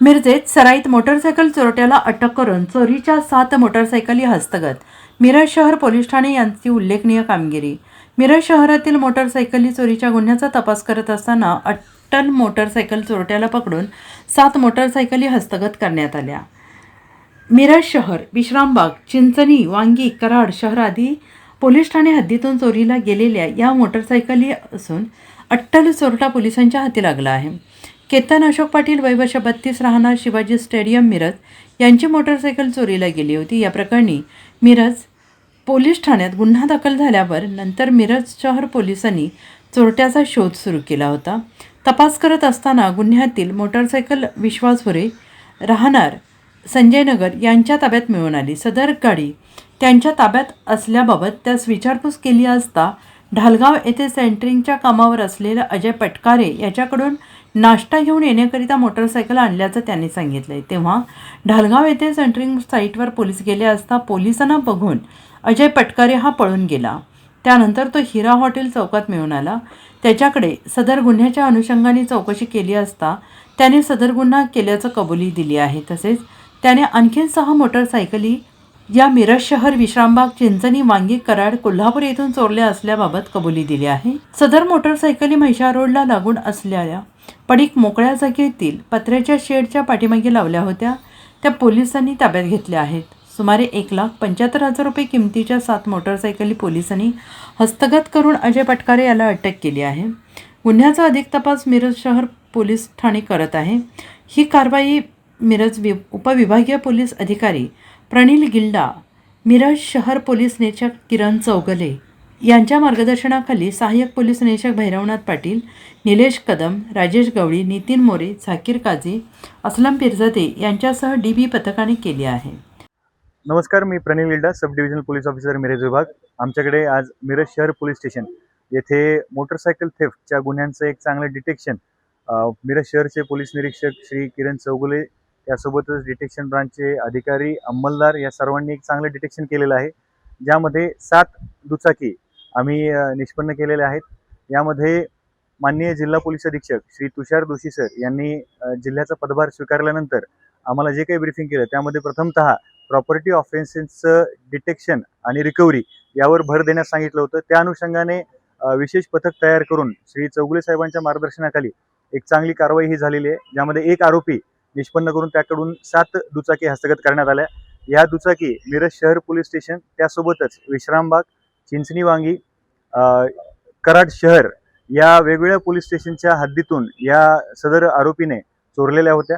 मिरजेत सराईत मोटरसायकल चोरट्याला अटक करून चोरीच्या 7 मोटरसायकली हस्तगत. मिरज शहर पोलीस ठाणे यांची उल्लेखनीय कामगिरी. मिरज शहरातील मोटरसायकली चोरीच्या गुन्ह्याचा तपास करत असताना अट्टल मोटरसायकल चोरट्याला पकडून 7 मोटरसायकली हस्तगत करण्यात आल्या. मिरज शहर, विश्रामबाग, चिंचणी, वांगी, कराड शहर आदी पोलीस ठाणे हद्दीतून चोरीला गेलेल्या या मोटरसायकली असून अट्टल चोरटा पोलिसांच्या हाती लागला आहे. केतन अशोक पाटील वय वर्ष 32 राहणार शिवाजी स्टेडियम मिरज यांची मोटरसायकल चोरीला गेली होती. या प्रकरणी मिरज पोलीस ठाण्यात गुन्हा दाखल झाल्यावर नंतर मिरज शहर पोलिसांनी चोरट्याचा शोध सुरू केला होता. तपास करत असताना गुन्ह्यातील मोटरसायकल विश्वास भुरे राहणार संजयनगर यांच्या ताब्यात मिळून आली. सदर गाडी त्यांच्या ताब्यात असल्याबाबत त्यास विचारपूस केली असता ढालगाव येथे सेंटरिंगच्या कामावर असलेल्या अजय पटकारे याच्याकडून नाश्ता घेऊन येण्याकरिता मोटरसायकल आणल्याचं त्यांनी सांगितले. तेव्हा ढालगाव येथे सेंटरिंग साईटवर पोलीस गेले असता पोलिसांना बघून अजय पटकारे हा पळून गेला. त्यानंतर तो हिरा हॉटेल चौकात मिळून आला. त्याच्याकडे सदर गुन्ह्याच्या अनुषंगाने चौकशी केली असता त्याने सदर गुन्हा केल्याचं कबुली दिली आहे. तसेच त्याने आणखीन 6 मोटरसायकली या मिरज शहर, विश्रामबाग, चिंचणी, वांगी, कराड, कोल्हापूर येथून चोरल्या असल्याबाबत कबुली दिली आहे. सदर मोटरसायकली म्हैसाळ रोडला लागून असलेल्या पडीक मोकळ्या जागेतील पत्र्याच्या शेडच्या पाठीमागे लावल्या होत्या. त्या पोलिसांनी ताब्यात घेतल्या आहेत. सुमारे 1,75,000 रुपये किमतीच्या 7 मोटरसायकली पोलिसांनी हस्तगत करून अजय पटकारे याला अटक केली आहे. गुन्ह्याचा अधिक तपास मिरज शहर पोलीस ठाणे करत आहे. ही कारवाई मिरज उपविभागीय पोलीस अधिकारी प्रणिल गिल्डा, मिरज शहर पोलीस निरीक्षक किरण चौगले यांच्या मार्गदर्शनाखाली सहाय्यक पोलीस निरीक्षक भैरवनाथ पाटील, निलेश कदम, राजेश गवळी, नितीन मोरे, झाकीर काझी, असलम पिरजादे यांच्यासह DB पथकाने केली आहे. नमस्कार, मी Pranil Gilda, sub divisional police officer Miraj विभाग. आमच्याकडे आज मिरज शहर पोलीस स्टेशन येथे मोटरसायकल थेफ्टच्या गुन्ह्यांचं एक चांगलं डिटेक्शन मिरज शहरचे पोलीस निरीक्षक श्री किरण चौगुले यासोबतच डिटेक्शन ब्रांचचे अधिकारी, अंमलदार या सर्वांनी एक चांगलं डिटेक्शन केलेलं आहे. ज्यामध्ये 7 दुचाकी आम्ही निष्पन्न केलेल्या आहेत. यामध्ये माननीय जिल्हा पोलीस अधीक्षक श्री तुषार दोशी सर यांनी जिल्ह्याचा पदभार स्वीकारल्यानंतर आम्हाला जे काही ब्रीफिंग केलं त्यामध्ये प्रथमतः प्रॉपर्टी ऑफेन्सेसचं डिटेक्शन आणि रिकव्हरी यावर भर देण्यास सांगितलं होतं. त्या अनुषंगाने विशेष पथक तयार करून श्री चौगुले साहेबांच्या मार्गदर्शनाखाली एक चांगली कारवाई ही झालेली आहे. ज्यामध्ये एक आरोपी निष्पन्न करून त्याकडून 7 दुचाकी हस्तगत करण्यात आल्या. या दुचाकी मिरज शहर पोलीस स्टेशन त्यासोबतच विश्रामबाग, चिंचणी, वांगी, कराड शहर या वेगवेगळ्या पोलीस स्टेशनच्या हद्दीतून या सदर आरोपीने चोरलेल्या होत्या.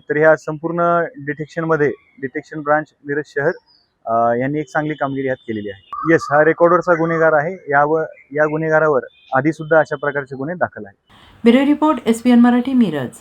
तर ह्या संपूर्ण डिटेक्शनमध्ये डिटेक्शन ब्रांच मिरज शहर यांनी एक चांगली कामगिरी हात केलेली आहे. येस, हा रेकॉर्डवरचा गुन्हेगार आहे. या गुन्हेगारावर आधीसुद्धा अशा प्रकारचे गुन्हे दाखल आहेत. Bureau report, SPN Marathi, Miraj.